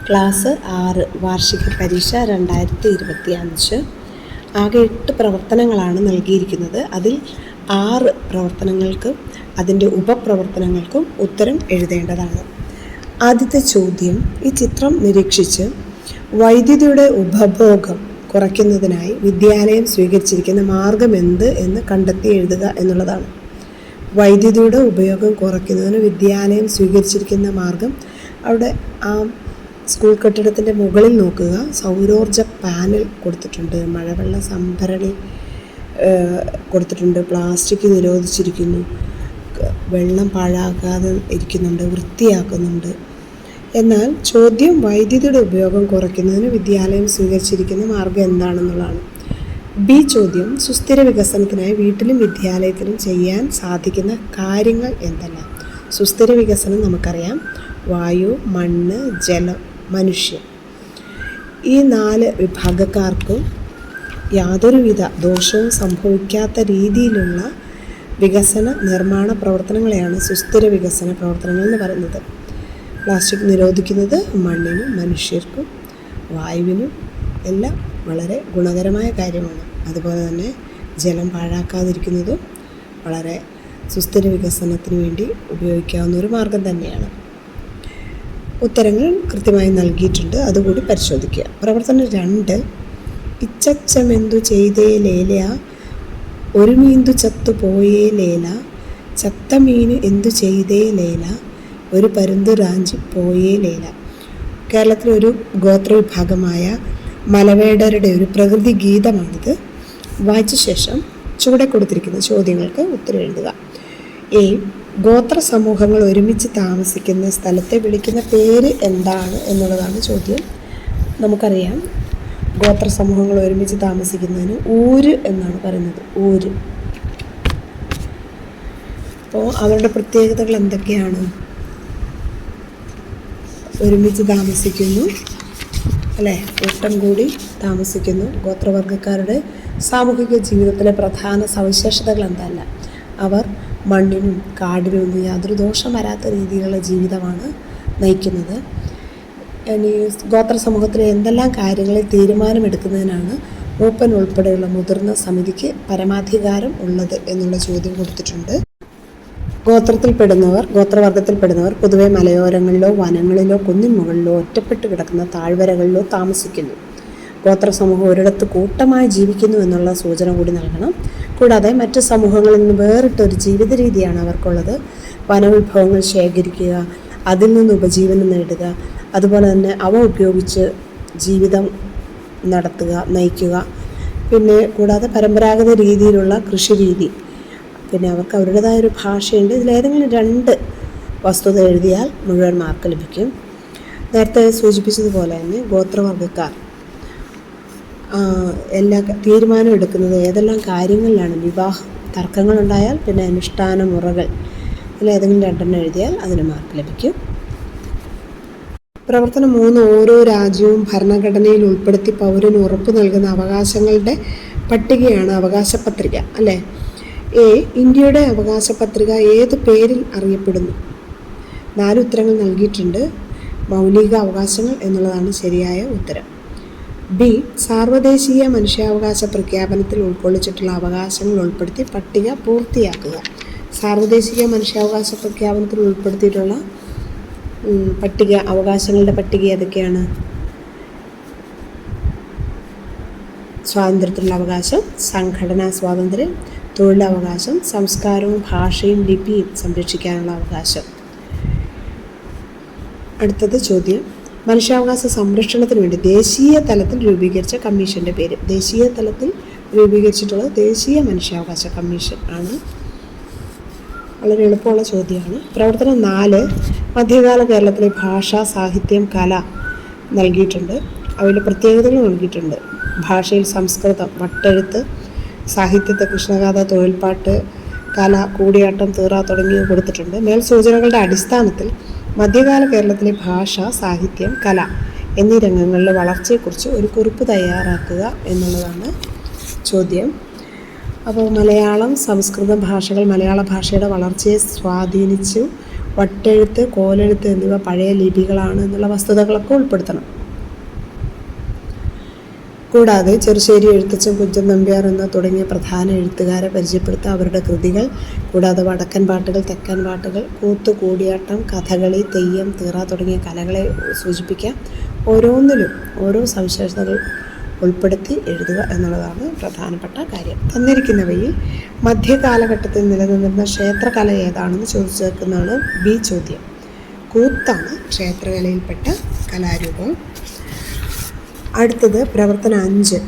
Class 6 വാർഷിക പരീക്ഷ 2025. ആകെ 8 പ്രവർത്തനങ്ങളാണ് നൽകിയിരിക്കുന്നത്. അതിൽ 6 പ്രവർത്തനങ്ങൾക്കും അതിൻ്റെ ഉപപ്രവർത്തനങ്ങൾക്കും ഉത്തരം എഴുതേണ്ടതാണ്. ആദ്യത്തെ ചോദ്യം, ഈ ചിത്രം നിരീക്ഷിച്ച് വൈദ്യുതിയുടെ ഉപഭോഗം കുറയ്ക്കുന്നതിനായി വിദ്യാലയം സ്വീകരിച്ചിരിക്കുന്ന മാർഗം എന്ത് എന്ന് കണ്ടെത്തി എഴുതുക എന്നുള്ളതാണ്. വൈദ്യുതിയുടെ ഉപയോഗം കുറയ്ക്കുന്നതിന് വിദ്യാലയം സ്വീകരിച്ചിരിക്കുന്ന മാർഗം, അവിടെ ആ സ്കൂൾ കെട്ടിടത്തിൻ്റെ മുകളിൽ നോക്കുക, സൗരോർജ പാനൽ കൊടുത്തിട്ടുണ്ട്, മഴവെള്ള സംഭരണി കൊടുത്തിട്ടുണ്ട്, പ്ലാസ്റ്റിക് നിരോധിച്ചിരിക്കുന്നു, വെള്ളം പാഴാക്കാതെ ഇരിക്കുന്നുണ്ട്, വൃത്തിയാക്കുന്നുണ്ട്. എന്നാൽ ചോദ്യം വൈദ്യുതിയുടെ ഉപയോഗം കുറയ്ക്കുന്നതിന് വിദ്യാലയം സ്വീകരിച്ചിരിക്കുന്ന മാർഗം എന്താണെന്നുള്ളതാണ്. ബി ചോദ്യം, സുസ്ഥിര വികസനത്തിനായി വീട്ടിലും വിദ്യാലയത്തിലും ചെയ്യാൻ സാധിക്കുന്ന കാര്യങ്ങൾ എന്തെല്ലാം? സുസ്ഥിര വികസനം നമുക്കറിയാം, വായു, മണ്ണ്, ജലം, മനുഷ്യൻ. ഈ 4 വിഭാഗക്കാർക്കും യാതൊരുവിധ ദോഷവും സംഭവിക്കാത്ത രീതിയിലുള്ള വികസന നിർമ്മാണ പ്രവർത്തനങ്ങളെയാണ് സുസ്ഥിര വികസന പ്രവർത്തനങ്ങൾ എന്ന് പറയുന്നത്. പ്ലാസ്റ്റിക് നിരോധിക്കുന്നത് മണ്ണിനും മനുഷ്യർക്കും വായുവിനും എല്ലാം വളരെ ഗുണകരമായ കാര്യമാണ്. അതുപോലെ തന്നെ ജലം പാഴാക്കാതിരിക്കുന്നതും വളരെ സുസ്ഥിര വികസനത്തിന് വേണ്ടി ഉപയോഗിക്കാവുന്ന ഒരു മാർഗം തന്നെയാണ്. ഉത്തരങ്ങൾ കൃത്യമായി നൽകിയിട്ടുണ്ട്, അതുകൂടി പരിശോധിക്കുക. പ്രവർത്തനം 2, ഇച്ചച്ചമെന്തു ചെയ്തേ ലേല, ഒരു മീന്തു ചത്തു പോയേ ലേല, ചത്ത മീന് എന്തു ചെയ്തേ ലേല, ഒരു പരുന്തു റാഞ്ചി പോയേ ലേല. കേരളത്തിലെ ഒരു ഗോത്രവിഭാഗമായ മലവേടരുടെ ഒരു പ്രകൃതി ഗീതമാണിത്. വായിച്ച ശേഷം ചുവടെ കൊടുത്തിരിക്കുന്ന ചോദ്യങ്ങൾക്ക് ഉത്തരം എഴുതുക. എ, ഗോത്ര സമൂഹങ്ങൾ ഒരുമിച്ച് താമസിക്കുന്ന സ്ഥലത്തെ വിളിക്കുന്ന പേര് എന്താണ് എന്നുള്ളതാണ് ചോദ്യം. നമുക്കറിയാം, ഗോത്ര സമൂഹങ്ങൾ ഒരുമിച്ച് താമസിക്കുന്നതിന് ഊര് എന്നാണ് പറയുന്നത്. ഊര്. അപ്പോൾ അവരുടെ പ്രത്യേകതകൾ എന്തൊക്കെയാണ്? ഒരുമിച്ച് താമസിക്കുന്നു, അല്ലേ, കൂട്ടം കൂടി താമസിക്കുന്നു. ഗോത്രവർഗ്ഗക്കാരുടെ സാമൂഹിക ജീവിതത്തിലെ പ്രധാന സവിശേഷതകൾ എന്തല്ല? അവർ മണ്ണിനും കാടിനും യാതൊരു ദോഷം വരാത്ത രീതിയിലുള്ള ജീവിതമാണ് നയിക്കുന്നത്. ഇനി ഗോത്ര സമൂഹത്തിലെ എന്തെല്ലാം കാര്യങ്ങളിൽ തീരുമാനമെടുക്കുന്നതിനാണ് മൂപ്പൻ ഉൾപ്പെടെയുള്ള മുതിർന്ന സമിതിക്ക് പരമാധികാരം ഉള്ളത് എന്നുള്ള ചോദ്യം കൊടുത്തിട്ടുണ്ട്. ഗോത്രവർഗത്തിൽപ്പെടുന്നവർ പൊതുവെ മലയോരങ്ങളിലോ വനങ്ങളിലോ കുന്നിൻ മുകളിലോ ഒറ്റപ്പെട്ട് കിടക്കുന്ന താഴ്വരകളിലോ താമസിക്കുന്നു. ഗോത്ര സമൂഹം ഒരിടത്ത് കൂട്ടമായി ജീവിക്കുന്നു എന്നുള്ള സൂചന കൂടി നൽകണം. കൂടാതെ മറ്റ് സമൂഹങ്ങളിൽ നിന്ന് വേറിട്ടൊരു ജീവിത രീതിയാണ് അവർക്കുള്ളത്. വനവിഭവങ്ങൾ ശേഖരിക്കുക, അതിൽ നിന്ന് ഉപജീവനം നേടുക, അതുപോലെ തന്നെ അവ ഉപയോഗിച്ച് ജീവിതം നയിക്കുക. പിന്നെ കൂടാതെ പരമ്പരാഗത രീതിയിലുള്ള കൃഷി രീതി, പിന്നെ അവർക്ക് അവരുടേതായ ഒരു ഭാഷയുണ്ട്. ഇതിലേതെങ്കിലും 2 വസ്തുത എഴുതിയാൽ മുഴുവൻ മാർക്ക് ലഭിക്കും. നേരത്തെ സൂചിപ്പിച്ചതുപോലെ തന്നെ ഗോത്രവർഗ്ഗക്കാർ എല്ലാ തീരുമാനം എടുക്കുന്നത് ഏതെല്ലാം കാര്യങ്ങളിലാണ്? വിവാഹ തർക്കങ്ങളുണ്ടായാൽ പിന്നെ അനുഷ്ഠാന മുറകൾ, ഇതിലേതെങ്കിലും 2 എഴുതിയാൽ അതിന് മാർക്ക് ലഭിക്കും. പ്രവർത്തനം 3, ഓരോ രാജ്യവും ഭരണഘടനയിൽ ഉൾപ്പെടുത്തി പൗരന് ഉറപ്പു നൽകുന്ന അവകാശങ്ങളുടെ പട്ടികയാണ് അവകാശ പത്രിക, അല്ലേ? എ, ഇന്ത്യയുടെ അവകാശ പത്രിക ഏത് പേരിൽ അറിയപ്പെടുന്നു? 4 ഉത്തരങ്ങൾ നൽകിയിട്ടുണ്ട്. മൗലിക അവകാശങ്ങൾ എന്നുള്ളതാണ് ശരിയായ ഉത്തരം. ബി, സാർവദേശീയ മനുഷ്യാവകാശ പ്രഖ്യാപനത്തിൽ ഉൾക്കൊള്ളിച്ചിട്ടുള്ള അവകാശങ്ങൾ ഉൾപ്പെടുത്തി പട്ടിക പൂർത്തിയാക്കുക. സാർവദേശീയ മനുഷ്യാവകാശ പ്രഖ്യാപനത്തിൽ ഉൾപ്പെടുത്തിയിട്ടുള്ള അവകാശങ്ങളുടെ പട്ടിക ഏതൊക്കെയാണ്? സ്വാതന്ത്ര്യത്തിനുള്ള അവകാശം, സംഘടനാ സ്വാതന്ത്ര്യം, തൊഴിലവകാശം, സംസ്കാരവും ഭാഷയും ലിപിയും സംരക്ഷിക്കാനുള്ള അവകാശം. അടുത്തത് ചോദ്യം, മനുഷ്യാവകാശ സംരക്ഷണത്തിന് വേണ്ടി ദേശീയ തലത്തിൽ രൂപീകരിച്ച കമ്മീഷൻ്റെ പേര്? ദേശീയ തലത്തിൽ രൂപീകരിച്ചിട്ടുള്ളത് ദേശീയ മനുഷ്യാവകാശ കമ്മീഷൻ ആണ്. വളരെ എളുപ്പമുള്ള ചോദ്യമാണ്. പ്രവർത്തനം 4, മധ്യകാല കേരളത്തിലെ ഭാഷ, സാഹിത്യം, കല നൽകിയിട്ടുണ്ട്. അവയുടെ പ്രത്യേകതകൾ നൽകിയിട്ടുണ്ട്. ഭാഷയിൽ സംസ്കൃതം, വട്ടെഴുത്ത്, സാഹിത്യത്തെ കൃഷ്ണഗാഥ, തൊഴിൽപ്പാട്ട്, കല, കൂടിയാട്ടം, തീറ തുടങ്ങിയവ കൊടുത്തിട്ടുണ്ട്. മേൽ സൂചനകളുടെ അടിസ്ഥാനത്തിൽ മധ്യകാല കേരളത്തിലെ ഭാഷ, സാഹിത്യം, കല എന്നീ രംഗങ്ങളിലെ വളർച്ചയെക്കുറിച്ച് ഒരു കുറിപ്പ് തയ്യാറാക്കുക എന്നുള്ളതാണ് ചോദ്യം. അപ്പോൾ മലയാളം, സംസ്കൃതം ഭാഷകൾ മലയാള ഭാഷയുടെ വളർച്ചയെ സ്വാധീനിച്ചു വട്ടെഴുത്ത്, കോലെഴുത്ത് എന്നിവ പഴയ ലിപികളാണ് എന്നുള്ള വസ്തുതകളൊക്കെ ഉൾപ്പെടുത്തണം. കൂടാതെ ചെറുശ്ശേരി എഴുത്തച്ഛൻ, കുഞ്ചൻ നമ്പ്യാർ തുടങ്ങിയ പ്രധാന എഴുത്തുകാരെ പരിചയപ്പെടുത്തുക, അവരുടെ കൃതികൾ, കൂടാതെ വടക്കൻ പാട്ടുകൾ, തെക്കൻ പാട്ടുകൾ, കൂത്ത്, കൂടിയാട്ടം, കഥകളി, തെയ്യം, തീറ തുടങ്ങിയ കലകളെ സൂചിപ്പിക്കാം. ഓരോന്നിലും ഓരോ സവിശേഷതകൾ ഉൾപ്പെടുത്തി എഴുതുക എന്നുള്ളതാണ് പ്രധാനപ്പെട്ട കാര്യം. തന്നിരിക്കുന്നവയിൽ മധ്യകാലഘട്ടത്തിൽ നിലനിന്നിരുന്ന ക്ഷേത്രകല ഏതാണെന്ന് ചോദിച്ചേക്കുന്നതാണ് ബി ചോദ്യം. കൂത്താണ് ക്ഷേത്രകലയിൽപ്പെട്ട കലാരൂപം. അടുത്തത് പ്രവർത്തനം 5.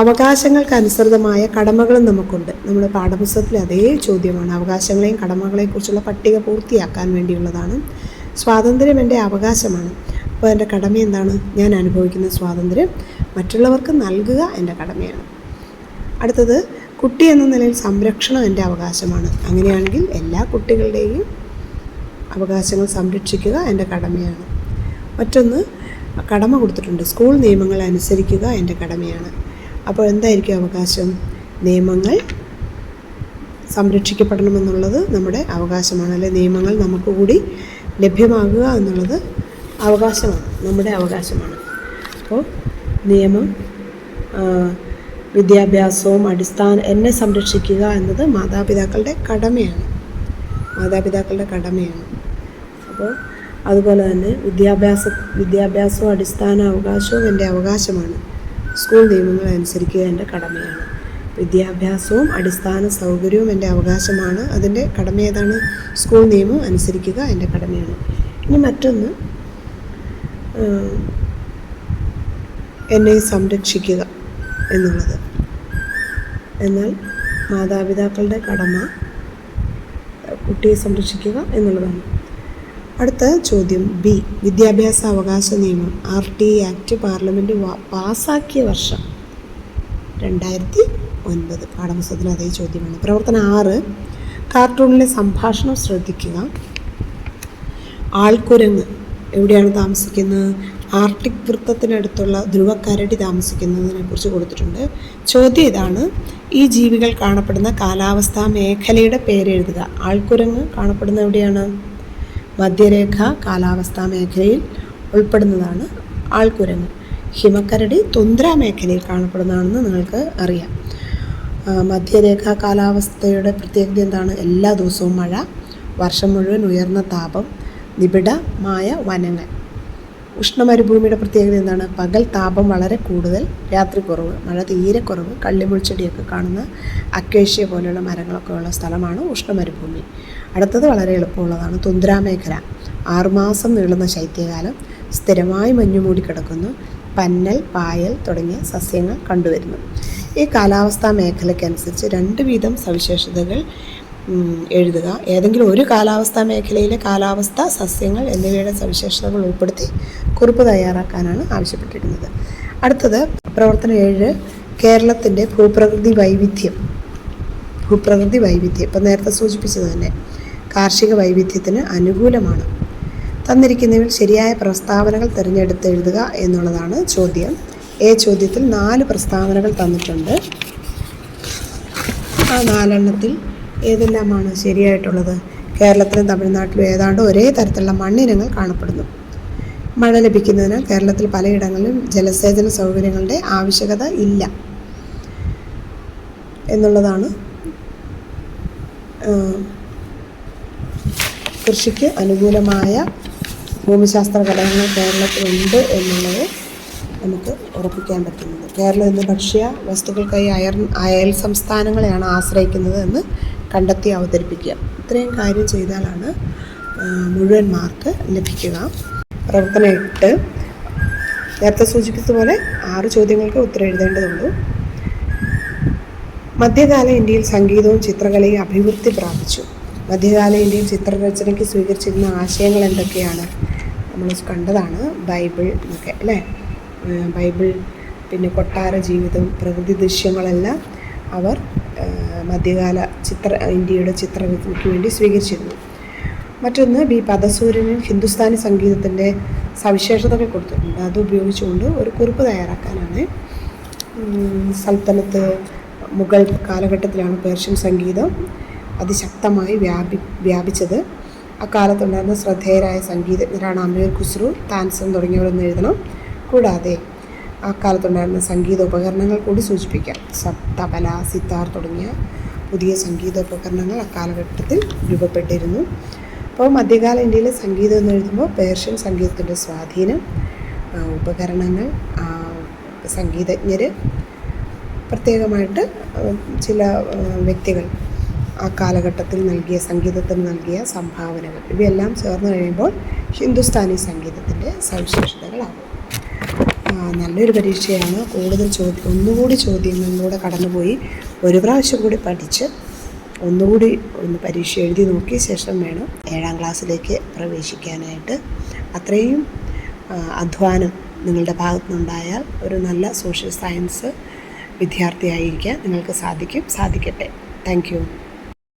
അവകാശങ്ങൾക്കനുസൃതമായ കടമകളും നമുക്കുണ്ട്. നമ്മുടെ പാഠപുസ്തകത്തിലെ അതേ ചോദ്യമാണ്. അവകാശങ്ങളെയും കടമകളെയും കുറിച്ചുള്ള പട്ടിക പൂർത്തിയാക്കാൻ വേണ്ടിയുള്ളതാണ്. സ്വാതന്ത്ര്യം എൻ്റെ അവകാശമാണ്. അപ്പോൾ എൻ്റെ കടമ എന്താണ്? ഞാൻ അനുഭവിക്കുന്ന സ്വാതന്ത്ര്യം മറ്റുള്ളവർക്ക് നൽകുക എൻ്റെ കടമയാണ്. അടുത്തത് കുട്ടി എന്ന നിലയിൽ സംരക്ഷണം എൻ്റെ അവകാശമാണ്. അങ്ങനെയാണെങ്കിൽ എല്ലാ കുട്ടികളുടെയും അവകാശങ്ങൾ സംരക്ഷിക്കുക എൻ്റെ കടമയാണ്. മറ്റൊന്ന് കടമ കൊടുത്തിട്ടുണ്ട്. സ്കൂൾ നിയമങ്ങൾ അനുസരിക്കുക എൻ്റെ കടമയാണ്. അപ്പോൾ എന്തായിരിക്കും അവകാശം? നിയമങ്ങൾ സംരക്ഷിക്കപ്പെടണമെന്നുള്ളത് നമ്മുടെ അവകാശമാണ്. അല്ലെ, നിയമങ്ങൾ നമുക്ക് കൂടി ലഭ്യമാകുക എന്നുള്ളത് അവകാശമാണ്, നമ്മുടെ അവകാശമാണ്. അപ്പോൾ നിയമം, വിദ്യാഭ്യാസവും എന്നെ സംരക്ഷിക്കുക എന്നത് മാതാപിതാക്കളുടെ കടമയാണ്. അപ്പോൾ അതുപോലെ തന്നെ വിദ്യാഭ്യാസവും അടിസ്ഥാന അവകാശവും എൻ്റെ അവകാശമാണ്. സ്കൂൾ നിയമങ്ങൾ അനുസരിക്കുക എൻ്റെ കടമയാണ്. വിദ്യാഭ്യാസവും അടിസ്ഥാന സൗകര്യവും എൻ്റെ അവകാശമാണ്. അതിൻ്റെ കടമ ഏതാണ്? സ്കൂൾ നിയമം അനുസരിക്കുക എൻ്റെ കടമയാണ്. ഇനി മറ്റൊന്ന്, എന്നെ സംരക്ഷിക്കുക എന്നുള്ളത്. എന്നാൽ മാതാപിതാക്കളുടെ കടമ കുട്ടിയെ സംരക്ഷിക്കുക എന്നുള്ളതാണ്. അടുത്ത ചോദ്യം ബി. വിദ്യാഭ്യാസ അവകാശ നിയമം RT ആക്ട് പാർലമെൻറ്റ് പാസ്സാക്കിയ വർഷം 2009. പാഠപുസ്തകത്തിൽ അതേ ചോദ്യമാണ്. പ്രവർത്തനം 6. കാർട്ടൂണിലെ സംഭാഷണം ശ്രദ്ധിക്കുക. ആൾക്കുരങ്ങ് എവിടെയാണ് താമസിക്കുന്നത്? ആർട്ടിക് വൃത്തത്തിനടുത്തുള്ള ധ്രുവക്കരടി താമസിക്കുന്നതിനെ കുറിച്ച് കൊടുത്തിട്ടുണ്ട്. ചോദ്യം ഇതാണ്: ഈ ജീവികൾ കാണപ്പെടുന്ന കാലാവസ്ഥാ മേഖലയുടെ പേരെഴുതുക. ആൾക്കുരങ്ങ് കാണപ്പെടുന്ന എവിടെയാണ്? മധ്യരേഖ കാലാവസ്ഥാ മേഖലയിൽ ഉൾപ്പെടുന്നതാണ് ആൾക്കുരങ്ങ്. ഹിമക്കരടി തുന്ദ്ര മേഖലയിൽ കാണപ്പെടുന്നതാണെന്ന് നിങ്ങൾക്ക് അറിയാം. മധ്യരേഖ കാലാവസ്ഥയുടെ പ്രത്യേകത എന്താണ്? എല്ലാ ദിവസവും മഴ, വർഷം മുഴുവൻ ഉയർന്ന താപം, നിബിഡമായ വനങ്ങൾ. ഉഷ്ണമരുഭൂമിയുടെ പ്രത്യേകത എന്താണ്? പകൽ താപം വളരെ കൂടുതൽ, രാത്രി കുറവ്, മഴ തീരെ കുറവ്, കള്ളിമുൾച്ചെടിയൊക്കെ കാണുന്ന അക്കേഷ്യ പോലെയുള്ള മരങ്ങളൊക്കെ ഉള്ള സ്ഥലമാണ് ഉഷ്ണമരുഭൂമി. അടുത്തത് വളരെ എളുപ്പമുള്ളതാണ്. തുന്ദ്രാ മേഖല. 6 മാസം നീളുന്ന ശൈത്യകാലം, സ്ഥിരമായി മഞ്ഞു മൂടിക്കിടക്കുന്നു, പന്നൽ, പായൽ തുടങ്ങിയ സസ്യങ്ങൾ കണ്ടുവരുന്നു. ഈ കാലാവസ്ഥാ മേഖലയ്ക്കനുസരിച്ച് 2 വീതം സവിശേഷതകൾ എഴുതുക. ഏതെങ്കിലും ഒരു കാലാവസ്ഥാ മേഖലയിലെ കാലാവസ്ഥ, സസ്യങ്ങൾ എന്നിവയുടെ സവിശേഷതകൾ ഉൾപ്പെടുത്തി കുറിപ്പ് തയ്യാറാക്കാനാണ് ആവശ്യപ്പെട്ടിരുന്നത്. അടുത്തത് പ്രവർത്തനം 7. കേരളത്തിൻ്റെ ഭൂപ്രകൃതി വൈവിധ്യം. ഇപ്പം നേരത്തെ സൂചിപ്പിച്ചത് തന്നെ കാർഷിക വൈവിധ്യത്തിന് അനുകൂലമാണ്. തന്നിരിക്കുന്നതിൽ ശരിയായ പ്രസ്താവനകൾ തിരഞ്ഞെടുത്ത് എഴുതുക എന്നുള്ളതാണ് ചോദ്യം. ചോദ്യത്തിൽ 4 പ്രസ്താവനകൾ തന്നിട്ടുണ്ട്. ആ 4 എണ്ണത്തിൽ ഏതെല്ലാമാണ് ശരിയായിട്ടുള്ളത്? കേരളത്തിലും തമിഴ്നാട്ടിലും ഏതാണ്ട് ഒരേ തരത്തിലുള്ള മണ്ണിനങ്ങൾ കാണപ്പെടുന്നു. മഴ ലഭിക്കുന്നതിനാൽ കേരളത്തിൽ പലയിടങ്ങളിലും ജലസേചന സൗകര്യങ്ങളുടെ ആവശ്യകത ഇല്ല എന്നുള്ളതാണ്. കൃഷിക്ക് അനുകൂലമായ ഭൂമിശാസ്ത്ര ഘടകങ്ങൾ കേരളത്തിലുണ്ട് എന്നുള്ളത് നമുക്ക് ഉറപ്പിക്കാൻ പറ്റുന്നത്. കേരളം ഇന്ന് ഭക്ഷ്യ വസ്തുക്കൾക്കായി അയൽ സംസ്ഥാനങ്ങളെയാണ് ആശ്രയിക്കുന്നത് എന്ന് കണ്ടെത്തി അവതരിപ്പിക്കുക. ഇത്രയും കാര്യം ചെയ്താലാണ് മുഴുവൻ മാർക്ക് ലഭിക്കുക. പ്രവർത്തനം 8. നേരത്തെ സൂചിപ്പിച്ചതുപോലെ 6 ചോദ്യങ്ങൾക്ക് ഉത്തരം എഴുതേണ്ടതുള്ളൂ. മധ്യകാല ഇന്ത്യയിൽ സംഗീതവും ചിത്രകലയും അഭിവൃദ്ധി പ്രാപിച്ചു. മധ്യകാല ഇന്ത്യയിൽ ചിത്രരചനയ്ക്ക് സ്വീകരിച്ചിരുന്ന ആശയങ്ങൾ എന്തൊക്കെയാണ്? നമ്മൾ കണ്ടതാണ്. ബൈബിൾ എന്നൊക്കെ അല്ലേ? ബൈബിൾ, പിന്നെ കൊട്ടാര ജീവിതം, പ്രകൃതി ദൃശ്യങ്ങളെല്ലാം അവർ മധ്യകാല ഇന്ത്യയുടെ ചിത്രരചനയ്ക്ക് വേണ്ടി സ്വീകരിച്ചിരുന്നു. മറ്റൊന്ന് ബി. പദസൂര്യനിൽ ഹിന്ദുസ്ഥാനി സംഗീതത്തിൻ്റെ സവിശേഷതകൾ കൊടുത്തിട്ടുണ്ട്. അത് ഉപയോഗിച്ചുകൊണ്ട് ഒരു കുറിപ്പ് തയ്യാറാക്കാനാണ്. സൽത്തനത്ത് മുഗൾ കാലഘട്ടത്തിലാണ് പേർഷ്യൻ സംഗീതം അതിശക്തമായി വ്യാപിച്ചത്. അക്കാലത്തുണ്ടായിരുന്ന ശ്രദ്ധേയരായ സംഗീതജ്ഞരാണ് അമീർ ഖുസ്രു, താൻസൻ തുടങ്ങിയവരെന്ന് എഴുതണം. കൂടാതെ അക്കാലത്തുണ്ടായിരുന്ന സംഗീത ഉപകരണങ്ങൾ കൂടി സൂചിപ്പിക്കാം. തബല, സിത്താർ തുടങ്ങിയ പുതിയ സംഗീതോപകരണങ്ങൾ അക്കാലഘട്ടത്തിൽ രൂപപ്പെട്ടിരുന്നു. അപ്പോൾ മധ്യകാല ഇന്ത്യയിലെ സംഗീതം എന്ന് എഴുതുമ്പോൾ പേർഷ്യൻ സംഗീതത്തിൻ്റെ സ്വാധീനം, ഉപകരണങ്ങൾ, സംഗീതജ്ഞർ, പ്രത്യേകമായിട്ട് ചില വ്യക്തികൾ ആ കാലഘട്ടത്തിൽ സംഗീതത്തിന് നൽകിയ സംഭാവനകൾ, ഇവയെല്ലാം ചേർന്ന് കഴിയുമ്പോൾ ഹിന്ദുസ്ഥാനി സംഗീതത്തിൻ്റെ സവിശേഷതകളാകും. നല്ലൊരു പരീക്ഷയാണ്. കൂടുതൽ ഒന്നുകൂടി ചോദ്യങ്ങളിലൂടെ കടന്നുപോയി ഒരു പ്രാവശ്യം കൂടി പഠിച്ച് ഒന്നുകൂടി പരീക്ഷ എഴുതി നോക്കിയ ശേഷം വേണം 7ാം ക്ലാസ്സിലേക്ക് പ്രവേശിക്കാനായിട്ട്. അത്രയും അധ്വാനം നിങ്ങളുടെ ഭാഗത്തുനിന്നുണ്ടായാൽ ഒരു നല്ല സോഷ്യൽ സയൻസ് വിദ്യാർത്ഥിയായിരിക്കാൻ നിങ്ങൾക്ക് സാധിക്കട്ടെ. Thank you.